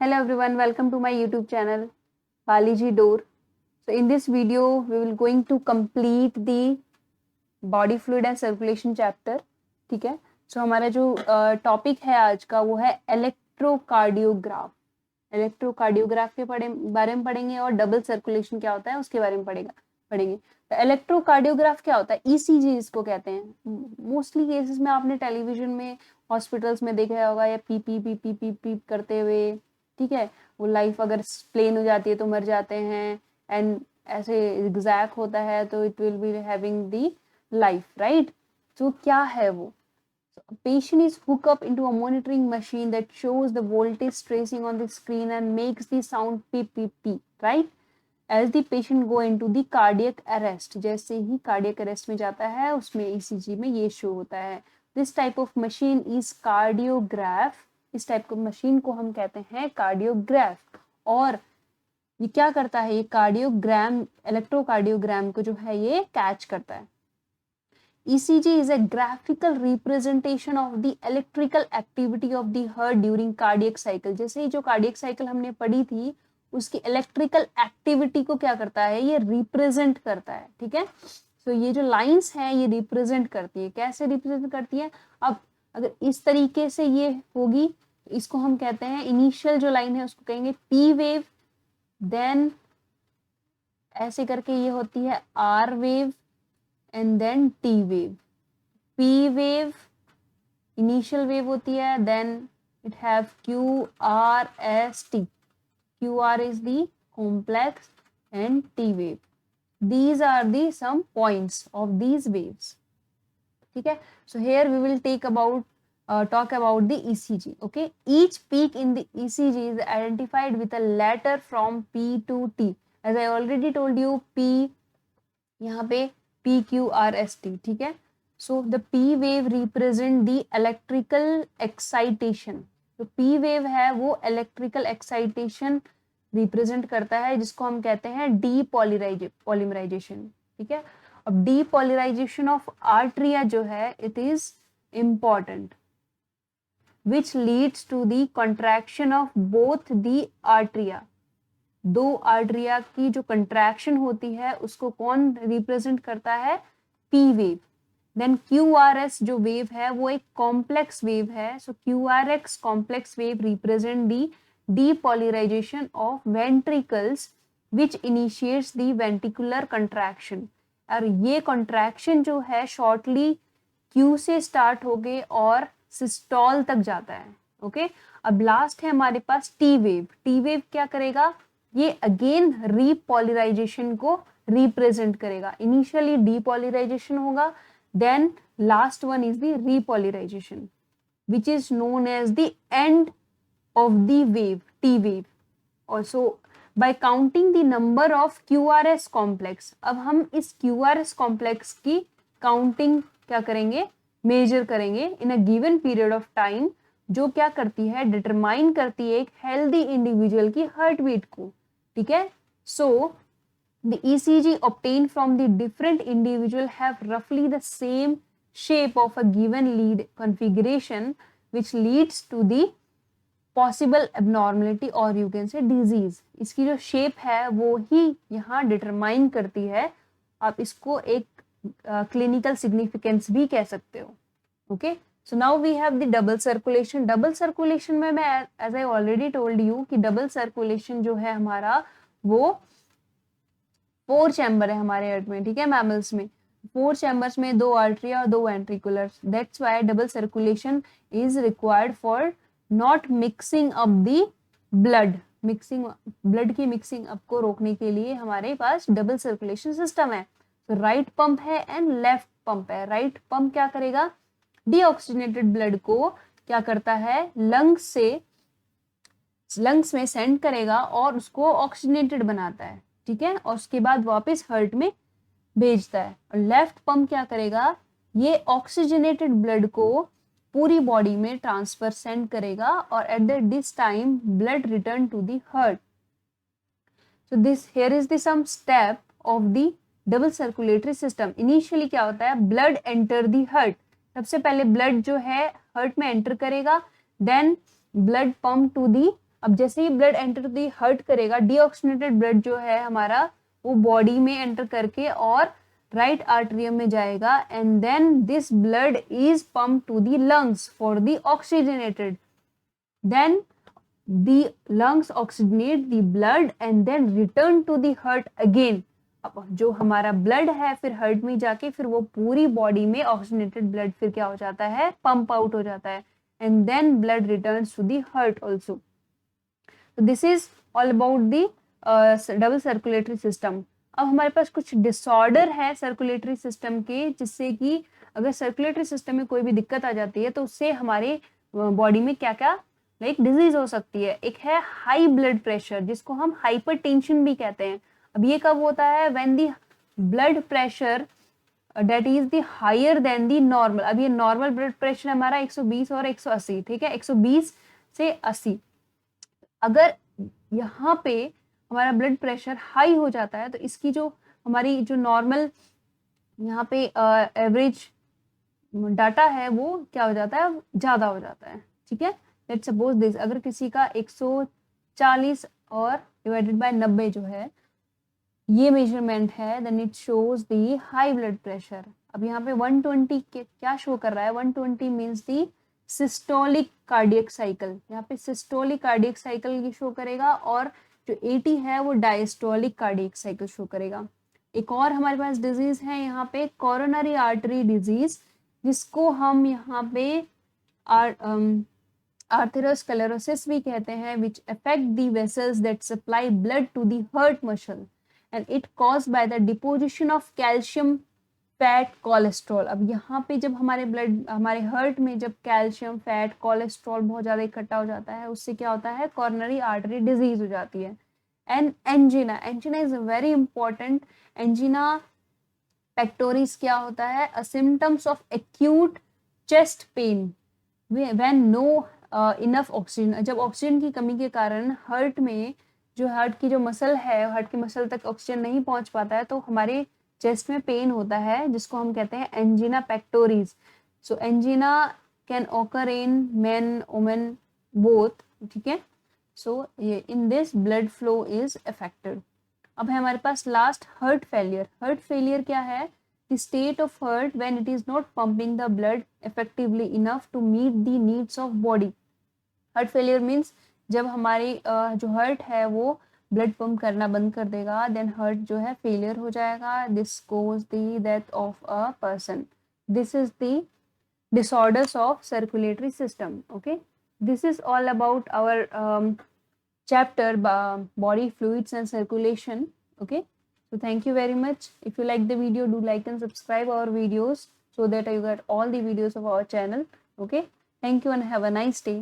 Hello everyone, welcome to my YouTube channel Baliji Door. So in this video we will going to complete the body fluid and circulation chapter. ठीक है. So हमारा जो topic है आज का वो है इलेक्ट्रोकार्डियोग्राफ. इलेक्ट्रोकार्डियोग्राफ के बारे में पढ़ेंगे और डबल सर्कुलेशन क्या होता है उसके बारे में पढ़ेंगे. तो इलेक्ट्रोकार्डियोग्राफ क्या होता है? ईसीजी इसको कहते हैं. मोस्टली केसेस में आपने टेलीविजन में हॉस्पिटल्स में देखा होगा या P P P P P P करते हुए. ठीक है, वो लाइफ अगर प्लेन हो जाती है तो मर जाते हैं एंड ऐसे एग्जैक्ट होता है तो it will be having the life, right. तो क्या है वो? A patient is hooked up into a monitoring machine that shows the voltage tracing on the screen and makes the sound beep beep beep, right? As the patient go into the cardiac arrest, जैसे ही cardiac arrest में जाता है उसमें ECG में ये show होता है. This type of machine is cardiograph. इस टाइप के मशीन को हम कहते हैं कार्डियोग्राफ. और ये क्या करता है? ये कार्डियोग्राम, इलेक्ट्रोकार्डियोग्राम को जो है ये कैच करता है. ECG is a graphical representation of the electrical activity of the heart during cardiac cycle. जैसे ही जो कार्डियक साइकिल हमने पढ़ी थी उसकी इलेक्ट्रिकल एक्टिविटी को क्या करता है? ये रिप्रेजेंट करता है. ठीक है. सो ये जो लाइंस हैं ये रिप्रेजेंट करती है. कैसे रिप्रेजेंट करती है? अब अगर इस तरीके से ये होगी इसको हम कहते हैं, इनिशियल जो लाइन है उसको कहेंगे पी वेव. देन ऐसे करके ये होती है R wave and then T wave. P wave initial wave होती है, then it have Q R S T. Q R is the complex and T wave. These are the some points of these waves. ठीक है. So here we will talk about the ECG. Okay. Each peak in the ECG is identified with a letter from P to T. As I already told you, P यहाँ पे P Q R S T. ठीक है. So the P wave represent the electrical excitation. तो P wave है वो electrical excitation represent करता है जिसको हम कहते हैं डीपोलिमराइजेशन. ठीक है. अब डीपोलराइजेशन ऑफ आर्टरिया जो है it is important which leads to the contraction of both the atria. दो आर्टरिया की जो कंट्रैक्शन होती है उसको कौन रिप्रेजेंट करता है? P wave. Then Q R S जो वेव है वो एक कॉम्प्लेक्स वेव है. So Q R X complex wave represent the depolarization of ventricles which initiates the ventricular contraction. और ये contraction जो है shortly Q से start होके और systole तक जाता है. ओके. अब लास्ट है हमारे पास T wave. T wave क्या करेगा? ये again repolarization को represent करेगा. Initially depolarization होगा, then last one is the repolarization which is known as the end of the wave, T wave. Also by counting the number of QRS complex. अब हम इस QRS complex की counting क्या करेंगे? Measure करेंगे in a given period of time, जो क्या करती है? डिटरमाइन करती है एक हेल्दी इंडिविजुअल की हार्ट बीट को. ठीक है. So the ECG obtained from the different individual have roughly the same shape of a given lead configuration which leads to the possible abnormality और यू कैन से डिजीज. इसकी जो shape है वो ही यहाँ determine करती है. आप इसको एक क्लिनिकल सिग्निफिकेंस भी कह सकते हो. Okay. So now we have the double circulation. Double circulation में मैं as I already told you कि डबल सर्कुलेशन जो है हमारा वो 4 चैम्बर है हमारे हार्ट में. ठीक है. मैमल्स में 4 चैम्बर्स में 2 आर्टरिया और 2 ventriculars. That's why double circulation is required for not mixing up the blood. Blood की मिक्सिंग अप को रोकने के लिए हमारे पास डबल सर्कुलेशन सिस्टम है. तो राइट पंप है एंड लेफ्ट पंप है. राइट पंप क्या करेगा? डीऑक्सीजनेटेड ब्लड को क्या करता है? लंग्स में सेंड करेगा और उसको ऑक्सीजनेटेड बनाता है. ठीक है. और उसके बाद वापस हार्ट में भेजता है. और लेफ्ट पंप क्या करेगा? ये ऑक्सीजनेटेड ब्लड को पूरी बॉडी में ट्रांसफर सेंड करेगा और at this time blood return to the heart. So this here is the some step of the double circulatory system. Initially क्या होता है? Blood enter the heart. सबसे पहले ब्लड जो है हार्ट में एंटर करेगा, then blood pump to the अब जैसे ही ब्लड एंटर दी हार्ट करेगा, डीऑक्सीजनेटेड ब्लड जो है हमारा वो बॉडी में एंटर करके और राइट आर्टरियम में जाएगा, and then this blood is pump to the lungs for the oxygenated, then the lungs oxygenate the blood and then return to the heart again. अब जो हमारा ब्लड है फिर हार्ट में जाके फिर वो पूरी बॉडी में ऑक्सीजनेटेड ब्लड फिर क्या हो जाता है, पंप आउट हो जाता है, and then blood returns to the heart also. तो this is all about the double circulatory system. अब हमारे पास कुछ डिसऑर्डर है सर्कुलेटरी सिस्टम के, जिससे कि अगर सर्कुलेटरी सिस्टम में कोई भी दिक्कत आ जाती है तो उससे हमारे बॉडी में क्या क्या लाइक डिजीज हो सकती है। एक है हाई ब्लड प्रेशर, जिसको हम हाइपरटेंशन भी कहते हैं। अब ये कब होता है, when the blood pressure that is the higher than the normal. अब ये नॉर्मल ब्लड प्रेशर हमारा 120 और 180, ठीक है, 120 से 80। अगर यहाँ पे हमारा ब्लड प्रेशर हाई हो जाता है तो इसकी जो हमारी जो नॉर्मल यहाँ पे एवरेज डाटा है वो क्या हो जाता है, ज्यादा हो जाता है, ठीक है। लेट्स सपोज दिस, अगर किसी का 140 और डिवाइडेड बाय 90 जो है ये मेजरमेंट है, then it shows the high blood pressure. अब यहाँ पे 120 के क्या शो कर रहा है, 120 means the systolic cardiac cycle. यहाँ पे सिस्टोलिक कार्डियक साइकिल की शो करेगा, और जो 80 है वो डायस्टोलिक कार्डियक साइकिल शो करेगा। एक और हमारे पास डिजीज है यहाँ पे कोरोनरी आर्टरी डिजीज, जिसको हम यहाँ पे आर्थेरोस्क्लेरोसिस भी कहते हैं, which affect the vessels that supply blood to the heart muscle, and it caused by the deposition of calcium, fat, cholesterol. अब यहाँ पे जब हमारे ब्लड हमारे हार्ट में जब कैल्शियम, फैट, कोलेस्ट्रॉल बहुत ज़्यादा इकट्ठा हो जाता है, उससे क्या होता है, कोरोनरी आर्टरी डिजीज हो जाती है। And angina, angina is very important. Angina pectoris क्या होता है, a symptoms of acute chest pain when no enough oxygen. जब ऑक्सीजन की कमी के कारण हार्ट में जो हार्ट की जो मसल है, हार्ट की मसल तक ऑक्सीजन नहीं पहुंच पाता है, तो हमारे चेस्ट में पेन होता है, जिसको हम कहते हैं angina pectoris. So angina can occur in men women both, ठीक है। सो ये in this blood flow is affected. अब है हमारे पास last heart failure. Heart failure क्या है, the state of heart when it is not pumping the blood effectively enough to meet the needs of body. Heart failure means जब हमारी जो heart है वो ब्लड पंप करना बंद कर देगा, देन हार्ट जो है फेलियर हो जाएगा। This cause the death of a person. This is the disorders of circulatory system. Okay, this is all about our chapter body fluids and circulation. Okay, so thank you very much. If you like the video, do like and subscribe our videos so that you get all the videos of our channel. Okay, thank you and have a nice day.